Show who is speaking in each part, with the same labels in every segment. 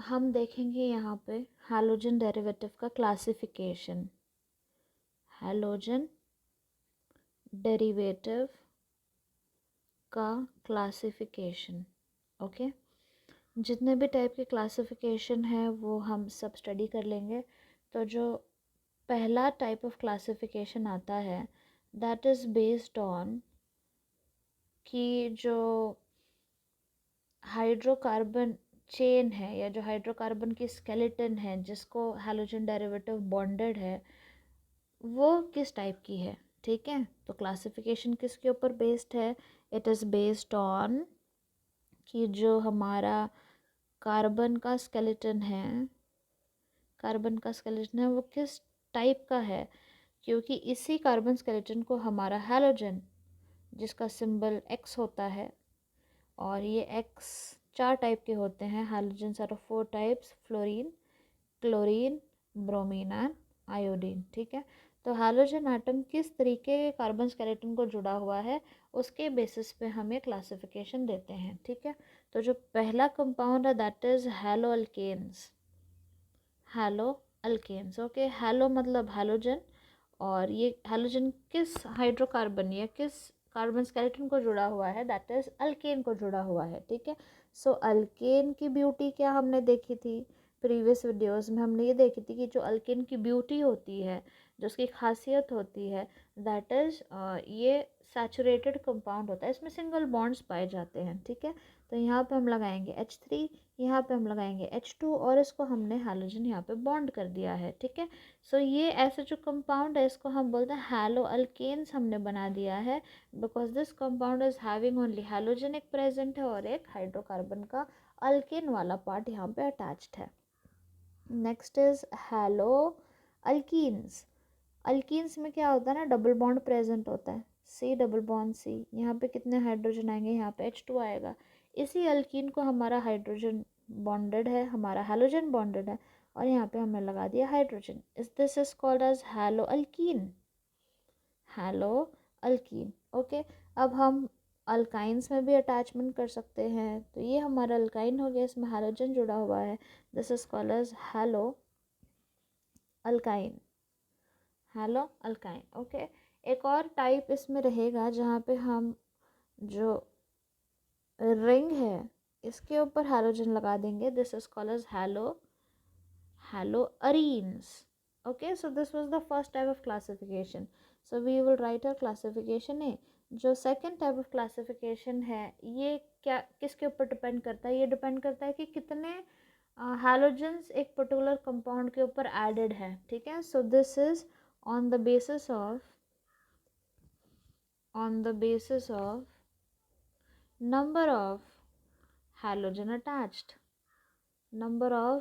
Speaker 1: हम देखेंगे यहाँ पे हैलोजन डेरिवेटिव का क्लासिफिकेशन। हैलोजन डेरिवेटिव का क्लासिफिकेशन। ओके, जितने भी टाइप के क्लासिफिकेशन है वो हम सब स्टडी कर लेंगे। तो जो पहला टाइप ऑफ क्लासिफिकेशन आता है दैट इज़ बेस्ड ऑन कि जो हाइड्रोकार्बन चेन है या जो हाइड्रोकार्बन की स्केलेटन है जिसको हैलोजन डेरिवेटिव बॉन्डेड है वो किस टाइप की है। ठीक है, तो क्लासिफिकेशन किसके ऊपर बेस्ड है? इट इज़ बेस्ड ऑन कि जो हमारा कार्बन का स्केलेटन है वो किस टाइप का है, क्योंकि इसी कार्बन स्केलेटन को हमारा हैलोजन जिसका सिंबल X होता है, और ये X 4 टाइप के होते हैं। Halogens are of 4 types: fluorine, chlorine, bromine and iodine. ठीक है, तो हैलोजन एटम किस तरीके के कार्बन स्केलेटन को जुड़ा हुआ है उसके बेसिस पे हम ये क्लासिफिकेशन देते हैं। ठीक है, तो जो पहला कंपाउंड है that is halo alkanes. Halo alkanes, okay, halo मतलब हैलोजन, और ये हैलोजन किस हाइड्रोकार्बन या किस कार्बन स्केलेटन को जुड़ा हुआ है? दैट इज अल्केन को जुड़ा हुआ है। ठीक है, सो अल्केन की ब्यूटी क्या हमने देखी थी प्रीवियस वीडियोस में? हमने ये देखी थी कि जो अल्केन की ब्यूटी होती है, जो उसकी खासियत होती है, दैट इज ये सैचुरेटेड कंपाउंड होता है, इसमें सिंगल बॉन्ड्स पाए जाते हैं। ठीक है, तो यहाँ पे हम लगाएंगे H3, यहाँ पे हम लगाएंगे H2, और इसको हमने हैलोजन यहाँ पे बॉन्ड कर दिया है। ठीक है, सो ये ऐसा जो कंपाउंड है इसको हम बोलते हैं हैलो अल्केन्स हमने बना दिया है, because this compound is having only halogen एक प्रेजेंट है और एक हाइड्रोकार्बन का अल्केन वाला पार्ट यहाँ पे अटैच्ड है। Next is hello alkenes. Alkenes में क्या होता है ना, डबल बॉन्ड प्रेजेंट होता है, सी डबल बॉन्ड सी, यहाँ पे कितने हाइड्रोजन आएंगे? यहाँ पे H2 आएगा। इसी अल्कीन को हमारा हाइड्रोजन बॉन्डेड है, हमारा हैलोजन बॉन्डेड है, और यहाँ पे हमने लगा दिया हाइड्रोजन। इस this is called as halo alkene. Halo alkene, okay. अब हम अल्काइंस में भी अटैचमेंट कर सकते हैं, तो ये हमारा अल्काइन हो गया, इसमें हैलोजन जुड़ा हुआ है, this is called as halo alkyne. Halo alkyne, okay. एक और टाइप इसमें रहेगा जहाँ पे हम जो रिंग है इसके ऊपर हैलोजन लगा देंगे, this is called as haloarenes. Okay, so this was the first type of classification, so we will write a classification A. जो सेकंड टाइप ऑफ क्लासिफिकेशन है ये क्या किसके ऊपर डिपेंड करता है? ये डिपेंड करता है कि कितने हैलोजन्स एक पर्टिकुलर कंपाउंड के ऊपर एडेड है। ठीक है, so this is on the basis of number of halogen attached, number of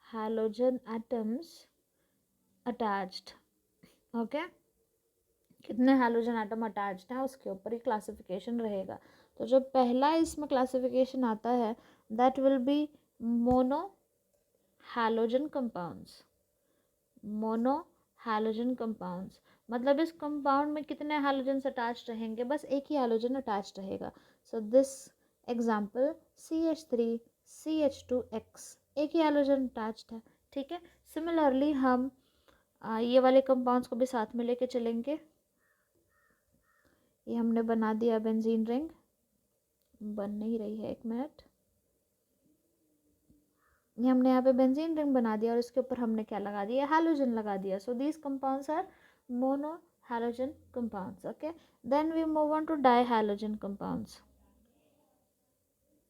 Speaker 1: halogen atoms attached। Okay, कितने हैलोजन एटम अटैच्ड है उसके ऊपर ही क्लासिफिकेशन रहेगा। तो जो पहला इसमें क्लासिफिकेशन आता है that will B mono halogen compounds. Mono halogen compounds मतलब इस कंपाउंड में कितने हैलोजन्स अटैच्ड रहेंगे? बस एक ही हैलोजन अटैच्ड रहेगा। So this example CH3 CH2X, एक ही हैलोजन अटैच्ड है। ठीक है, सिमिलरली हम ये वाले कंपाउंड्स को भी साथ में लेके चलेंगे। ये हमने बना दिया बेंजीन रिंग, बन नहीं रही है, एक मिनट। ये हमने यहाँ पे बेंजीन रिंग बना दिया और इसके ऊपर हमने क्या लगा दिया? हैलोजन लगा दिया। So these compounds are mono halogen compounds. Okay, then we move on to di halogen compounds.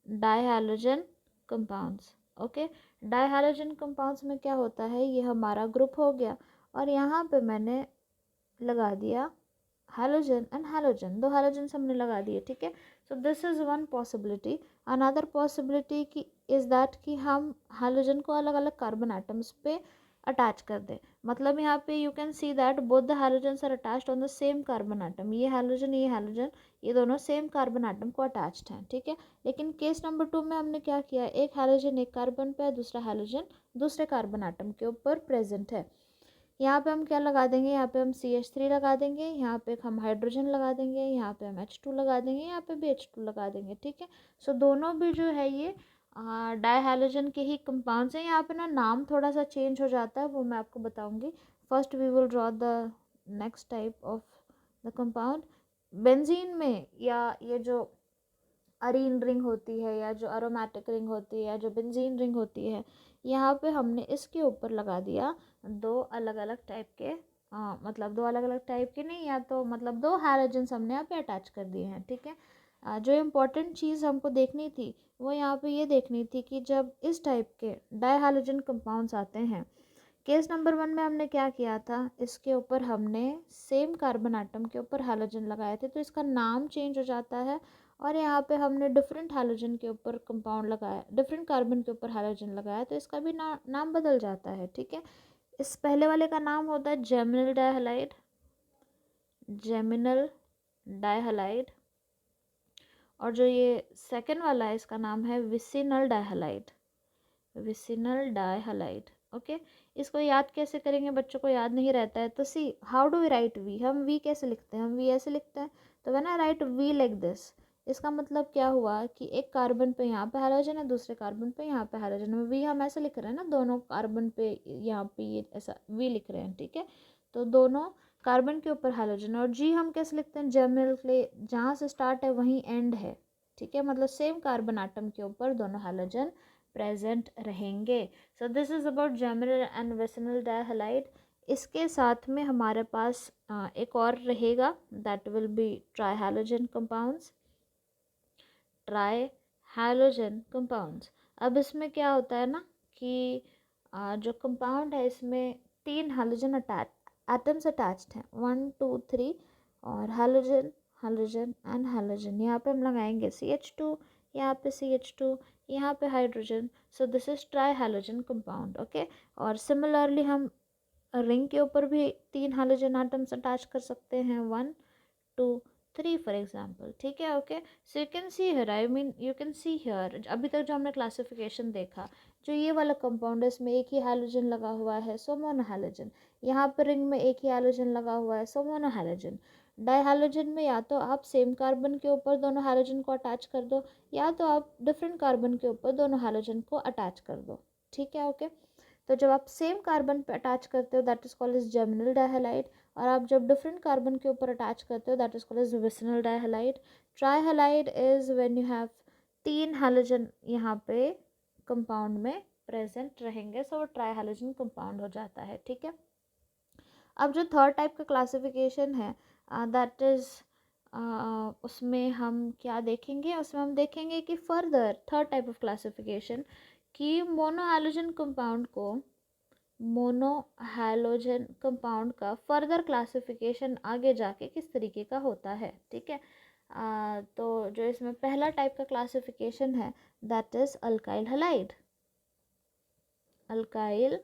Speaker 1: Di halogen compounds, okay. Di halogen compounds में क्या होता है? ये हमारा ग्रुप हो गया और यहाँ पे मैंने लगा दिया हैलोजन एंड हैलोजन, दो हैलोजन हमने लगा दिए। ठीक है, so this is one possibility. Another possibility की इज दैट कि हम हैलोजन को अलग अलग कार्बन एटम्स पे अटैच कर दें। मतलब यहाँ पे you can see that both the halogens are attached on the same carbon atom. ये हैलोजन ये दोनों सेम कार्बन एटम को अटैच्ड हैं। ठीक है, लेकिन केस नंबर 2 में हमने क्या किया? एक हैलोजन एक कार्बन पे, दूसरा हैलोजन दूसरे कार्बन एटम के ऊपर प्रेजेंट है। यहाँ पे हम क्या लगा देंगे? यहाँ पे हम CH3 लगा देंगे, यहाँ पे हम हाइड्रोजन लगा देंगे, यहाँ पे हम H2 लगा देंगे, यहाँ पे भी H2 लगा देंगे। ठीक है, सो दोनों भी जो है ये डाई हैलोजन के ही कंपाउंड्स हैं। यहाँ पे ना नाम थोड़ा सा चेंज हो जाता है, वो मैं आपको बताऊंगी। First we will draw the next type of the compound. Benzene में या ये जो अरीन रिंग होती है या जो अरोमेटिक रिंग होती है या जो बेंजीन रिंग होती है, यहाँ पे हमने इसके ऊपर लगा दिया दो अलग अलग टाइप के मतलब दो अलग अलग टाइप के नहीं, या तो मतलब दो हैलोजन्स हमने यहाँ पे अटैच कर दिए हैं, ठीक है। जो इम्पोर्टेंट चीज़ हमको देखनी थी वो यहाँ पे ये देखनी थी कि जब इस टाइप के डाई हैलोजन कंपाउंड्स आते हैं, केस नंबर 1 में हमने क्या किया था, इसके ऊपर हमने सेम कार्बन आइटम के ऊपर हैलोजन लगाए थे, तो इसका नाम चेंज हो जाता है। और यहाँ पे हमने डिफरेंट हैलोजन के ऊपर कंपाउंड लगाया, डिफरेंट कार्बन के ऊपर हैलोजन लगाया, तो इसका भी नाम बदल जाता है, ठीक है। इस पहले वाले का नाम होता है जेमिनल डाइहैलाइड, जेमिनल डाइहैलाइड। और जो ये सेकंड वाला है इसका नाम है विसिनल डाइहैलाइड, विसिनल डाइहैलाइड। ओके, इसको याद कैसे करेंगे, बच्चों को याद नहीं रहता है तो see how do we write V, हम वी कैसे लिखते हैं, हम वी ऐसे लिखते हैं। तो when I write V like this, इसका मतलब क्या हुआ कि एक कार्बन पे यहाँ पे हैलोजन है, दूसरे कार्बन पे यहाँ पे हैलोजन है, वी हम ऐसे लिख रहे हैं ना, दोनों कार्बन पे यहाँ पे ये ऐसा वी लिख रहे हैं, ठीक है। तो दोनों कार्बन के ऊपर हैलोजन। और जी हम कैसे लिखते हैं, जेमिनल के जहाँ से स्टार्ट है वहीं एंड है, ठीक है, मतलब सेम कार्बन आटम के ऊपर दोनों हैलोजन प्रेजेंट रहेंगे। So this is about geminal and vicinal dihalide. इसके साथ में हमारे पास एक और रहेगा, that will be trihalogen compounds, trihalogen compounds. अब इसमें क्या होता है ना कि जो कंपाउंड है इसमें 3 हैलोजन एटम्स अटैच्ड हैं, 1 2 3, और हैलोजन हैलोजन एंड हैलोजन। यहाँ पे हम लगाएंगे CH2, यहाँ पे CH2, यहाँ पे hydrogen. So this is try halogen compound, okay. और सिमिलरली हम रिंग के ऊपर भी 3 हैलोजन एटम्स अटैच कर सकते हैं, 1 2 3 फॉर एग्जाम्पल, ठीक है, okay. So you can see here, I mean you can see here, अभी तक जो हमने क्लासिफिकेशन देखा, जो ये वाला कंपाउंड है इसमें एक ही हैलोजन लगा हुआ है, सो मोनोहैलोजन। यहाँ पर रिंग में एक ही हैलोजन लगा हुआ है, सो मोनोहैलोजन। डाइहैलोजन में या तो आप सेम कार्बन के ऊपर दोनों हैलोजन को अटैच कर दो, या तो आप डिफरेंट कार्बन के ऊपर दोनों हैलोजन को अटैच कर दो, ठीक है, ओके। तो जब आप सेम कार्बन पे अटैच करते हो that is called as geminal dihalide, और आप जब डिफरेंट कार्बन के ऊपर अटैच करते हो that is called as vicinal dihalide. Trihalide is when you have 3 halogen यहाँ पे कंपाउंड में प्रेजेंट रहेंगे, सो वो ट्राइहैलोजन कंपाउंड हो जाता है, ठीक है। अब जो थर्ड टाइप का क्लासिफिकेशन है दैट इज उसमें हम क्या देखेंगे, उसमें हम देखेंगे कि further third type of classification कि मोनोहैलोजन कंपाउंड को, मोनोहैलोजन कंपाउंड का फर्दर क्लासिफिकेशन आगे जाके किस तरीके का होता है, ठीक है। तो जो इसमें पहला टाइप का क्लासिफिकेशन है that is alkyl halide, alkyl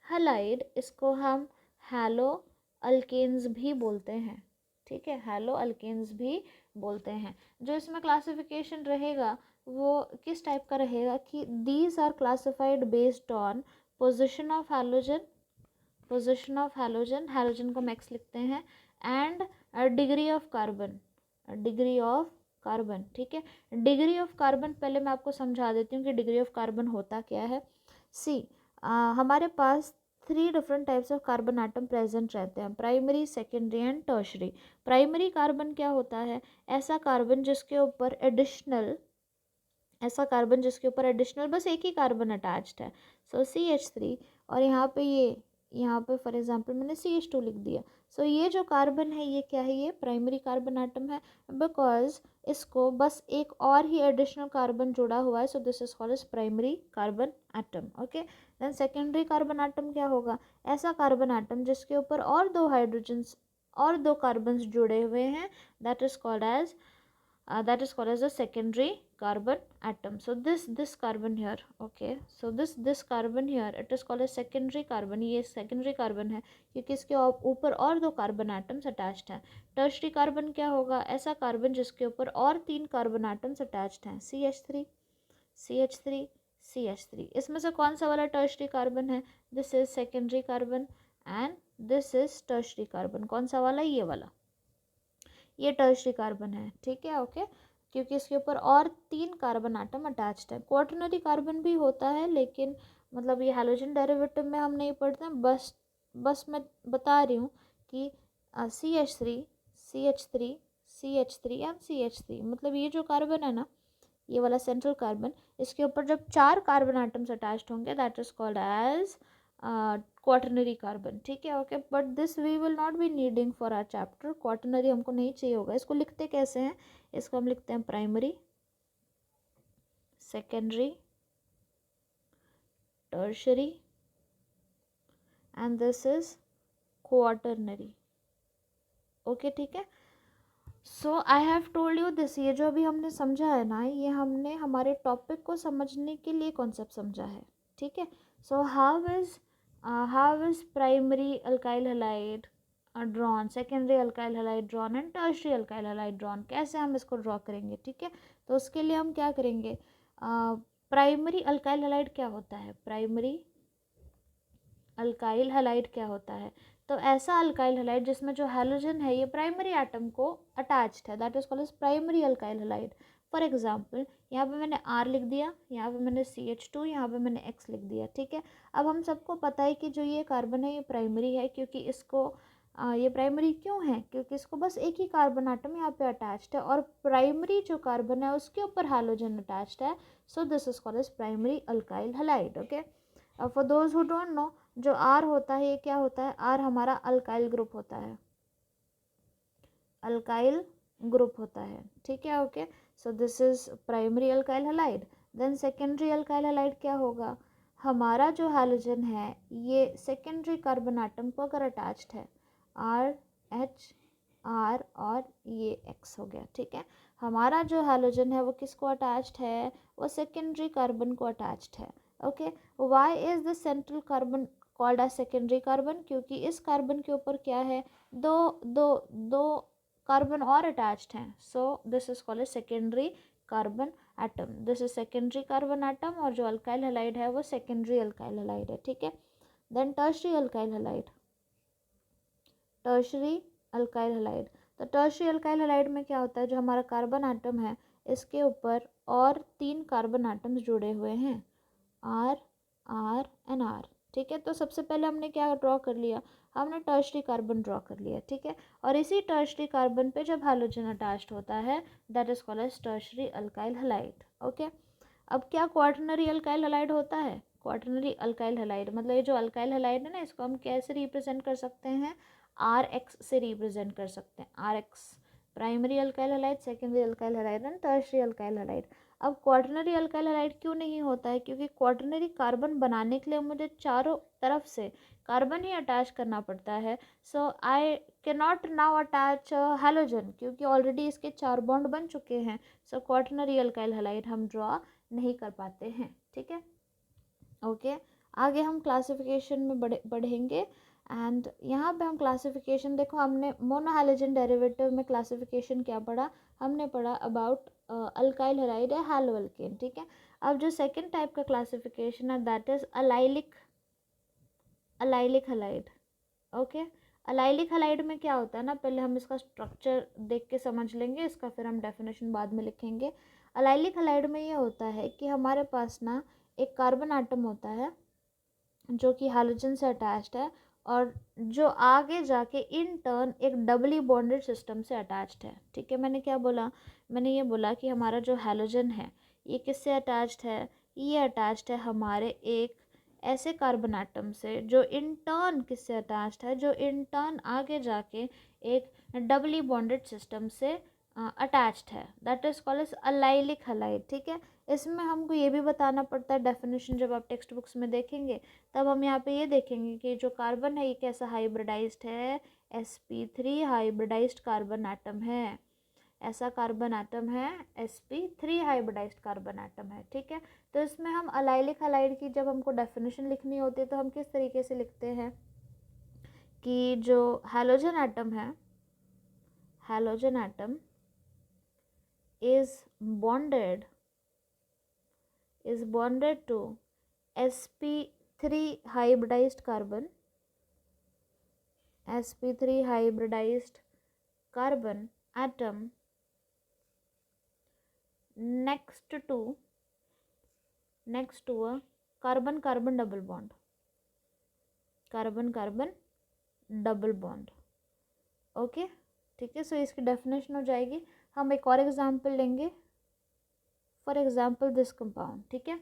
Speaker 1: halide, इसको हम हैलो अल्केन्स भी बोलते हैं, ठीक है, हैलो अल्केन्स भी बोलते हैं। जो इसमें क्लासिफिकेशन रहेगा वो किस टाइप का रहेगा कि these are classified based on position of halogen, position of halogen, halogen को मैक्स लिखते हैं, and degree of carbon, degree of carbon, ठीक है। डिग्री ऑफ कार्बन पहले मैं आपको समझा देती हूँ कि डिग्री ऑफ कार्बन होता क्या है। सी हमारे पास 3 different types of carbon atom present रहते हैं, primary, secondary and tertiary. Primary carbon क्या होता है, ऐसा कार्बन जिसके ऊपर एडिशनल, ऐसा कार्बन जिसके ऊपर एडिशनल बस एक ही कार्बन अटैच्ड है, सो CH3। और यहाँ पे ये, यहाँ पे फॉर एग्जांपल मैंने CH2 लिख दिया, सो ये जो कार्बन है ये क्या है, ये प्राइमरी कार्बन आइटम है, बिकॉज इसको बस एक और ही एडिशनल कार्बन जुड़ा हुआ है, so this is called as primary carbon atom, okay. Then secondary carbon atom क्या होगा, ऐसा कार्बन आइटम जिसके ऊपर और 2 हाइड्रोजन्स और 2 कार्बन्स जुड़े हुए हैं, that is called as a secondary carbon atom. So this carbon here, okay, so this carbon here, it is called a secondary carbon. ये secondary carbon है क्योंकि इसके ऊपर और 2 कार्बन एटम्स अटैच्ड हैं। टर्शरी कार्बन क्या होगा, ऐसा कार्बन जिसके ऊपर और 3 कार्बन एटम्स अटैच्ड हैं, CH3 CH3 CH3। इसमें से कौन सा वाला टर्शरी कार्बन है, this is secondary carbon and this is tertiary carbon. कौन सा वाला, ये वाला, ये टर्शरी कार्बन है, ठीक है, ओके। क्योंकि इसके ऊपर और 3 कार्बन आटम अटैच्ड है। क्वाटरनरी कार्बन भी होता है, लेकिन मतलब ये हैलोजन डेरिवेटिव में हम नहीं पढ़ते हैं, बस मैं बता रही हूँ कि CH3 CH3 CH3 and CH3, मतलब ये जो कार्बन है ना, ये वाला सेंट्रल कार्बन, इसके ऊपर जब 4 कार्बन आटम्स अटैच्ड होंगे that is called as quaternary carbon. ठीक है, okay, but this we will not be needing for our chapter. Quaternary हमको नहीं चाहिए होगा। इसको लिखते कैसे हैं? इसको हम लिखते हैं primary, secondary, tertiary and this is quaternary. Okay, ठीक है। So I have told you this, ये जो अभी हमने समझा है ना, ये हमने हमारे टॉपिक को समझने के लिए कॉन्सेप्ट समझा है। ठीक है, so how is primary alkyl halide drawn, secondary alkyl halide drawn and tertiary alkyl halide drawn, कैसे हम इसको ड्रॉ करेंगे? ठीक है, तो उसके लिए हम क्या करेंगे? प्राइमरी अल्काइल हैलाइड क्या होता है? प्राइमरी अल्काइल हैलाइड क्या होता है? तो ऐसा अल्काइल हैलाइड जिसमें जो हैलोजन है ये प्राइमरी एटम को अटैच्ड है, that is called as primary alkyl halide. For example, यहाँ पे मैंने R लिख दिया, यहाँ पे मैंने CH2, यहाँ पे मैंने X लिख दिया। ठीक है, अब हम सबको पता है कि जो ये कार्बन है ये प्राइमरी है, क्योंकि इसको ये प्राइमरी क्यों है? क्योंकि इसको बस एक ही कार्बन आटम यहाँ पे अटैच्ड है, और प्राइमरी जो कार्बन है उसके ऊपर हैलोजन अटैच्ड है, so this is called as primary alkyl halide. Okay, for those who don't know, जो R होता है ये क्या होता है? R हमारा अल्काइल ग्रुप होता है, अल्काइल ग्रुप होता है। ठीक है, okay, so this is primary alkyl halide. Then secondary alkyl halide क्या होगा? हमारा जो हैलोजन है ये सेकेंडरी कार्बन आटम को अगर अटैच्ड है, R H R और ये X हो गया। ठीक है, हमारा जो हैलोजन है वो किसको अटैच्ड है? वो सेकेंडरी कार्बन को अटैच्ड है। Okay, why is the central carbon called as secondary carbon? क्योंकि इस कार्बन के ऊपर क्या है? दो दो दो कार्बन और अटैच्ड हैं, सो this is called secondary carbon atom. This is secondary carbon atom, और जो अल्काइल हैलाइड है वो सेकेंडरी अल्काइल हैलाइड है। ठीक है, then tertiary alkyl halide, tertiary alkyl halide. तो टर्शरी अल्काइल हैलाइड में क्या होता है? जो हमारा कार्बन एटम है इसके ऊपर और 3 कार्बन एटम्स जुड़े हुए हैं, R R एंड R। ठीक है, तो सबसे पहले हमने क्या ड्रॉ कर लिया? हमने टर्शरी कार्बन ड्रॉ कर लिया। ठीक है, और इसी टर्शरी कार्बन पे जब हैलोजन अटैच्ड होता है that is called as tertiary alkyl halide. Okay, अब क्या क्वाटरनरी अल्काइल हैलाइड होता है? क्वाटरनरी अल्काइल हैलाइड मतलब ये जो अल्काइल हैलाइड है ना, इसको हम कैसे रिप्रेजेंट कर सकते हैं? RX से रिप्रेजेंट कर सकते हैं। RX primary alkyl halide, secondary alkyl halide and tertiary alkyl halide. अब क्वाटरनरी अल्काइल हैलाइड क्यों नहीं होता है? क्योंकि क्वाटरनरी कार्बन बनाने के लिए मुझे चारों तरफ से कार्बन ही अटैच करना पड़ता है, so I can not now attach halogen, क्योंकि ऑलरेडी इसके 4 बॉन्ड बन चुके हैं, सो क्वाटरनरी अल्काइल हैलाइड हम ड्रॉ नहीं कर पाते हैं। ठीक है, ओके, आगे हम क्लासिफिकेशन में बढ़ेंगे, एंड यहाँ पे हम क्लासिफिकेशन देखो, हमने मोनोहैलोजन डेरिवेटिव में क्लासिफिकेशन क्या पढ़ा? हमने पढ़ा अबाउट अल्काइल हैलाइड या हैलो अल्केन। ठीक है, अब जो सेकंड टाइप का क्लासिफिकेशन है that is allylic halide. Okay, allylic halide में क्या होता है ना, पहले हम इसका स्ट्रक्चर देख के समझ लेंगे, इसका फिर हम डेफिनेशन बाद में लिखेंगे। अलाइलिक हैलाइड में ये होता है कि हमारे पास ना एक कार्बन आटम होता है जो कि हैलोजन से अटैच्ड है, और जो आगे जाके इन टर्न एक डबली बॉन्डेड सिस्टम से अटैच्ड है। ठीक है, मैंने क्या बोला? मैंने ये बोला कि हमारा जो हैलोजन है ये किससे अटैच्ड है? ये अटैच्ड है हमारे एक ऐसे कार्बन आटम से जो इन टर्न किससे अटैच्ड है? जो इन टर्न आगे जाके एक डबली बॉन्डेड सिस्टम से अटैच्ड है, that is called as allylic halide. ठीक है, इसमें हमको ये भी बताना पड़ता है डेफिनेशन, जब आप टेक्स्ट बुक्स में देखेंगे तब हम यहाँ पे ये देखेंगे कि जो कार्बन है ये कैसा हाइब्रिडाइज्ड है? sp3 हाइब्रिडाइज्ड कार्बन एटम है, ऐसा कार्बन एटम है, sp3 हाइब्रिडाइज्ड कार्बन एटम है। ठीक है, तो इसमें हम अलाइलिक हैलाइड की जब हमको डेफिनेशन लिखनी होती है तो हम किस तरीके से लिखते हैं कि जो हैलोजन एटम है, halogen atom is bonded to sp3 hybridized carbon, sp3 hybridized carbon atom next to a carbon carbon double bond, okay ठीक है। सो इसकी डेफिनेशन हो जाएगी। हम एक और एग्जांपल लेंगे, फॉर एग्जांपल दिस कंपाउंड, ठीक है।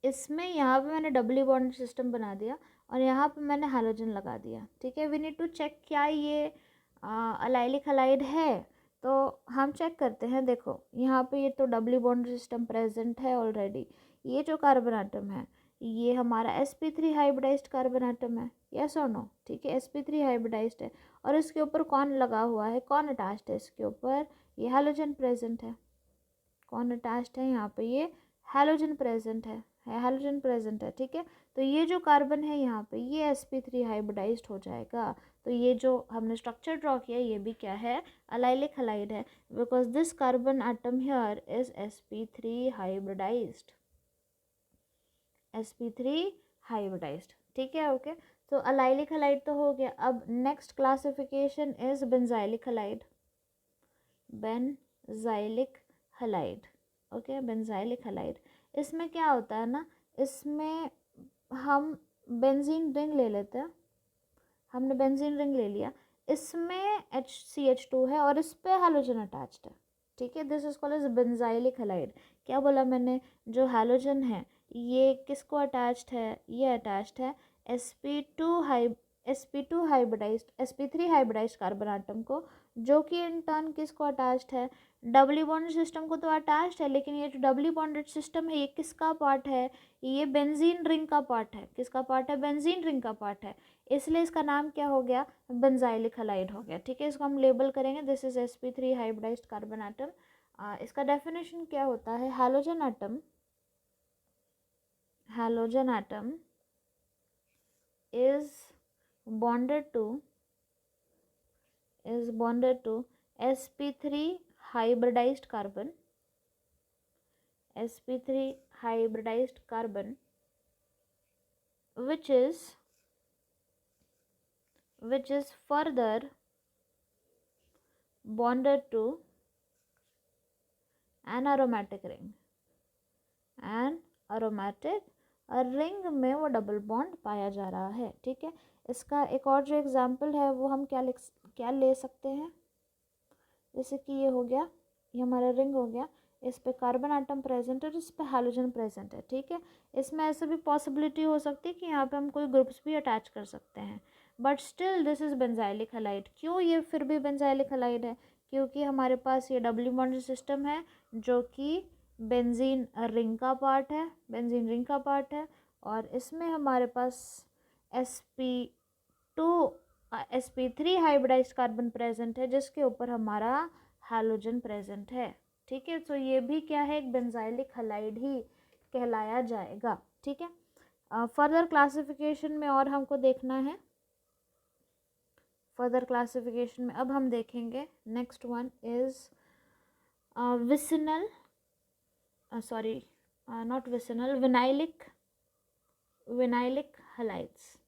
Speaker 1: इसमें यहाँ पे मैंने डबली बॉन्ड सिस्टम बना दिया और यहाँ पे मैंने हैलोजन लगा दिया, ठीक है। वी नीड टू चेक क्या ये अलाइलिक हलाइड है, तो हम चेक करते हैं। देखो यहाँ पे ये तो डबली बॉन्ड सिस्टम प्रेजेंट है ऑलरेडी। ये जो कार्बन आटम है ये हमारा sp3 हाइब्रिडाइज्ड कार्बन आटम है, यस और नो, ठीक है। sp3 हाइब्रिडाइज्ड है और इसके ऊपर कौन लगा हुआ है, कौन अटैच्ड है इसके ऊपर, ये हैलोजन प्रेजेंट है। कौन अटैच्ड है यहाँ पे, ये हैलोजन प्रेजेंट है, हैलोजन प्रेजेंट है, ठीक है। तो ये जो कार्बन है यहाँ पे ये sp3 हाइब्रिडाइज्ड हो जाएगा। तो ये जो हमने स्ट्रक्चर ड्रॉ किया ये भी क्या है, अलाइलिक हलाइड है, because this carbon atom here is sp3 hybridized, sp3 hybridized, ठीक है, ओके। तो अलाइलिक हलाइड तो हो गया। अब next classification is benzylic halide, benzylic halide, okay, benzylic halide. इसमें क्या होता है ना, इसमें हम बेंजीन रिंग ले लेते हैं, हमने बेंजीन रिंग ले लिया, इसमें HCH2 है और इस पे हैलोजन अटैच्ड है, ठीक है। This is called as benzylic halide. क्या बोला मैंने, जो हैलोजन है ये किसको अटैच्ड है, ये अटैच्ड है sp2 hybridised sp3 hybridised carbon atom को, जो कि इन टर्न किसको अटैच्ड है, डबली बॉन्डेड सिस्टम को तो अटैच्ड है, लेकिन ये जो डबली बॉन्डेड सिस्टम है ये किसका पार्ट है, ये बेंजीन रिंग का पार्ट है। किसका पार्ट है, बेंजीन रिंग का पार्ट है, इसलिए इसका नाम क्या हो गया, बेंजाइलिक हलाइड हो गया, ठीक है। इसको हम लेबल करेंगे, this is sp3 hybridised carbon atom. इसका डेफिनेशन क्या होता है, halogen atom is bonded to sp3 hybridized carbon, which is further bonded to an aromatic ring, ring में वो डबल बॉन्ड पाया जा रहा है, ठीक है। इसका एक और जो एग्जांपल है वो हम क्या ले सकते हैं, जैसे कि ये हो गया, ये हमारा रिंग हो गया, इस पे कार्बन आटम प्रेजेंट है और इस पे हैलोजन प्रेजेंट है, ठीक है। इसमें ऐसे भी पॉसिबिलिटी हो सकती है कि यहाँ पे हम कोई ग्रुप्स भी अटैच कर सकते हैं, but still this is benzylic halide. क्यों ये फिर भी बेंजाइलिक हलाइड है, क्योंकि हमारे पास ये डबली बॉन्डेड सिस्टम है जो कि बेंजीन रिंग का पार्ट है, और इसमें हमारे पास sp3 हाइब्रिडाइज्ड कार्बन प्रेजेंट है जिसके ऊपर हमारा हैलोजन प्रेजेंट है, ठीक है। तो ये भी क्या है, एक बेंजाइलिक हलाइड ही कहलाया जाएगा, ठीक है। फर्दर क्लासिफिकेशन में और हमको देखना है, फर्दर क्लासिफिकेशन में अब हम देखेंगे, next one is vicinal vinylic halides,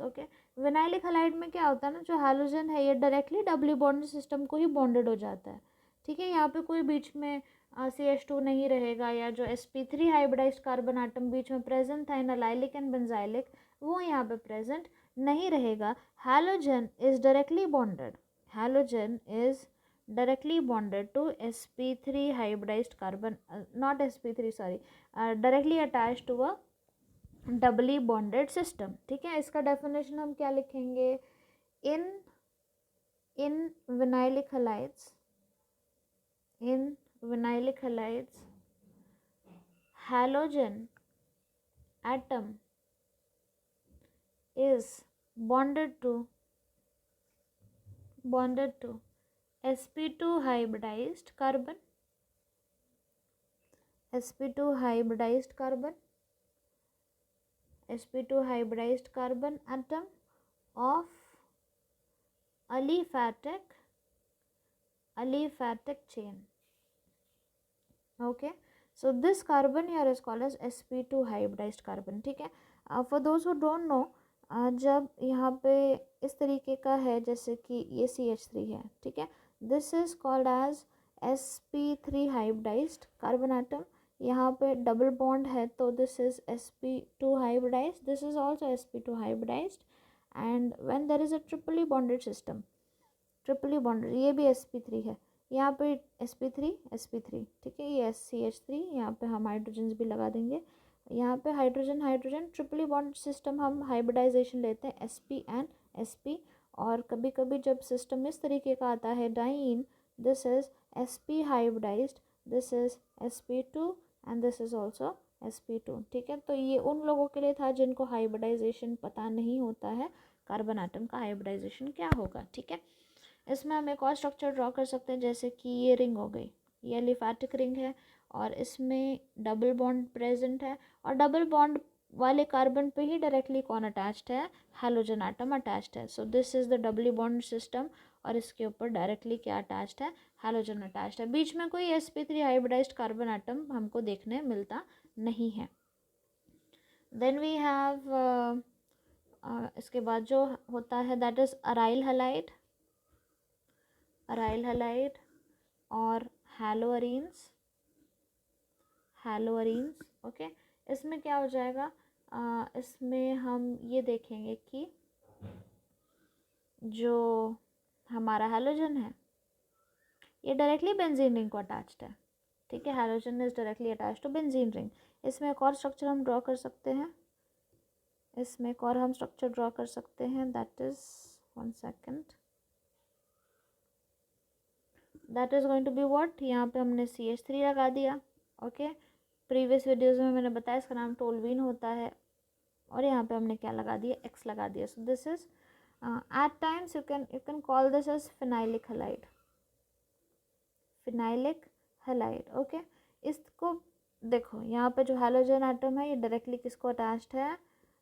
Speaker 1: okay. Vinylic halide में क्या होता है ना, जो हैलोजन है ये डायरेक्टली डबली बॉन्डेड सिस्टम को ही बॉन्डेड हो जाता है, ठीक है। यहाँ पे कोई बीच में CH2 नहीं रहेगा, या जो sp3 हाइब्रिडाइज्ड कार्बन आटम बीच में प्रेजेंट था इन अलाइलिक एंड बेंजाइलिक, वो यहाँ पे प्रेजेंट नहीं रहेगा। Halogen is directly bonded to sp3 hybridized carbon, not sp3 sorry, directly attached to a doubly bonded system, ठीक है। इसका डेफिनेशन हम क्या लिखेंगे, in vinylic halides halogen atom is bonded to sp2 hybridized carbon atom of aliphatic chain, okay। So this carbon here is called as sp2 hybridized carbon, ठीक है। for those who don't know, जब यहाँ पे इस तरीके का है, जैसे कि ये CH3 है, ठीक है, this is called as sp3 hybridised carbon atom, यहाँ पे डबल बॉन्ड है तो this is sp2 hybridised, this is also sp2 hybridised, and when there is a triply bonded system, triply bonded, ये भी sp3 है, यहाँ पे sp3, ठीक है, ये CH3, यहाँ पे हम हाइड्रोजन भी लगा देंगे, यहाँ पे हाइड्रोजन हाइड्रोजन ट्रिपली बॉन्डेड सिस्टम हम हाइब्रिडाइजेशन लेते हैं sp एंड sp, और कभी कभी जब सिस्टम इस तरीके का आता है diene, this is sp hybridized, this is sp2 and this is also sp2, ठीक है। तो ये उन लोगों के लिए था जिनको हाइब्रिडाइजेशन पता नहीं होता है, कार्बन आटम का हाइब्रिडाइजेशन क्या होगा, ठीक है। इसमें हम एक और स्ट्रक्चर ड्रॉ कर सकते हैं, जैसे कि ये रिंग हो गई, ये एलिफैटिक रिंग है और इसमें डबल बॉन्ड प्रेजेंट है, और डबल बॉन्ड वाले कार्बन पे ही डायरेक्टली कौन अटैच्ड है, हैलोजन आटम अटैच्ड है। So this is the doubly bond system, और इसके ऊपर डायरेक्टली क्या अटैच्ड है, हैलोजन अटैच्ड है। बीच में कोई sp3 हाइब्रिडाइज्ड कार्बन आटम हमको देखने मिलता नहीं है। देन वी हैव इसके बाद जो होता है that is aryl halide, aryl halide और हैलोअरीन्स, हैलोअरीन्स, ओके। इसमें क्या हो जाएगा, इसमें हम ये देखेंगे कि जो हमारा हैलोजन है ये डायरेक्टली बेंजीन रिंग को अटैच्ड है, ठीक है, halogen is directly attached to benzene ring. इसमें एक और स्ट्रक्चर हम ड्रॉ कर सकते हैं, इसमें एक और हम स्ट्रक्चर ड्रॉ कर सकते हैं, that is 1 second, that is going to be what, यहाँ पे हमने CH3 लगा दिया, ओके। प्रीवियस वीडियोज़ में मैंने बताया इसका नाम टोल्वीन होता है, और यहाँ पे हमने क्या लगा दिया, X लगा दिया। So this is at times you can call this as phenylic halide, phenylic halide, okay. इसको देखो, यहाँ पे जो हैलोजन एटम है ये डायरेक्टली किसको अटैच्ड है,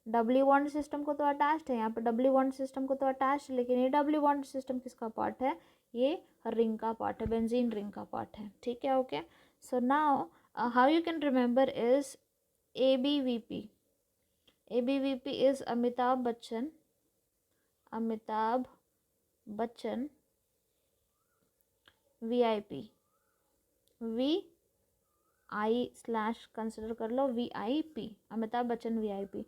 Speaker 1: डबली बॉन्ड सिस्टम को तो अटैच्ड है, यहाँ पे डबली बॉन्ड सिस्टम को तो अटैच्ड है, लेकिन ये डबली बॉन्ड सिस्टम किसका पार्ट है, ये रिंग का पार्ट है, बेंजीन रिंग का पार्ट है, ठीक है, okay. So now how you can remember is ABVP, ABVP is Amitabh Bachchan, Amitabh Bachchan VIP, VI/ consider कर लो VIP, अमिताभ बच्चन VIP।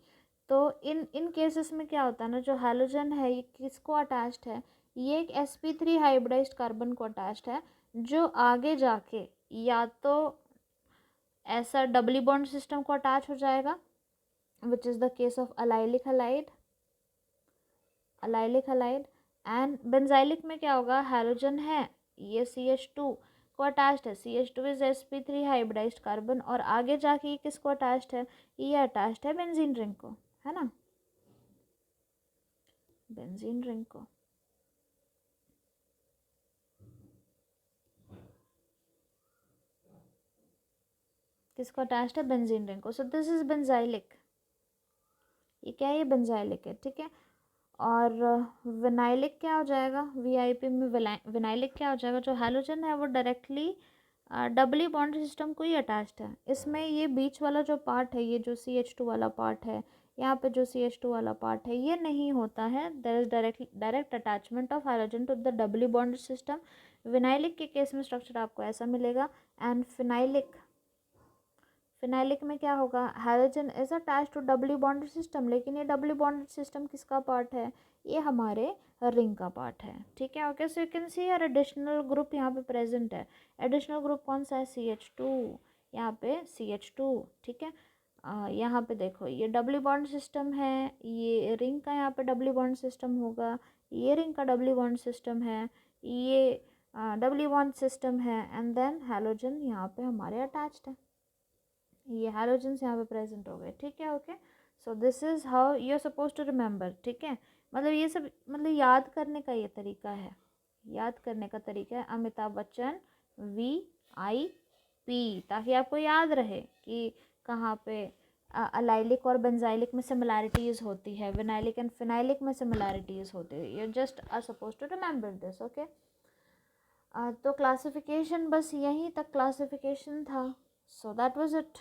Speaker 1: तो इन केसेस में क्या होता है ना, जो हैलोजन है ये किसको अटैच्ड है, ये एक sp3 हाइब्रिडाइज्ड कार्बन को अटैच्ड है, जो आगे जाके या तो ऐसा डबली बॉन्ड सिस्टम को अटैच हो जाएगा, which is the case of allylic halide, allylic halide, and benzylic में क्या होगा, हैलोजन है, ये CH2 को अटैच्ड है, CH2 is sp3 hybridised carbon, और आगे जाके ये किसको अटैच्ड है, ये अटैच्ड है बेंजीन रिंग को, है ना, बेंजीन रिंग को। किसको अटैच्ड है, बेंजीन रिंग को। सो दिस इज बेंजाइलिक, ये क्या है, ये बेंजाइलिक है, ठीक है। और विनाइलिक क्या हो जाएगा, VIP में विनाइलिक क्या हो जाएगा, जो हैलोजन है वो डायरेक्टली डबली बॉन्ड सिस्टम को ही अटैच्ड है। इसमें ये बीच वाला जो पार्ट है, ये जो CH2 वाला पार्ट है, यहाँ पे जो CH2 वाला पार्ट है, ये नहीं होता है, there is direct attachment of halogen to the doubly bond system. Vinylic के केस में स्ट्रक्चर आपको ऐसा मिलेगा, एंड फिनाइलिक, फिनाइलिक में क्या होगा, halogen is attach to doubly bonded system, लेकिन ये डबली बॉन्डेड सिस्टम किसका पार्ट है, ये हमारे रिंग का पार्ट है, ठीक है, okay. So you can see यार एडिशनल ग्रुप यहाँ पे प्रेजेंट है, एडिशनल ग्रुप कौन सा है, CH2, यहाँ पे CH2, ठीक है। यहाँ पे देखो ये डबली बॉन्ड सिस्टम है, ये रिंग का यहाँ पे डबली बॉन्ड सिस्टम होगा, ये रिंग का डबली बॉन्ड सिस्टम है, ये डबली बॉन्ड सिस्टम है, एंड देन हैलोजन यहाँ पे हमारे अटैच्ड है, ये हैलोजन्स यहाँ पे प्रेजेंट हो गए, ठीक है, okay. So this is how you are suppose to remember, ठीक है। मतलब ये सब मतलब याद करने का ये तरीका है, याद करने का तरीका है, अमिताभ बच्चन VIP, ताकि आपको याद रहे कि कहाँ पे अलाइलिक और बेंजाइलिक में सिमिलैरिटीज़ होती है, विनाइलिक एंड फिनाइलिक में सिमिलैरिटीज़ होती है, you just are suppose to remember this, okay. तो क्लासिफिकेशन बस यहीं तक क्लासिफिकेशन था, सो दैट वाज इट।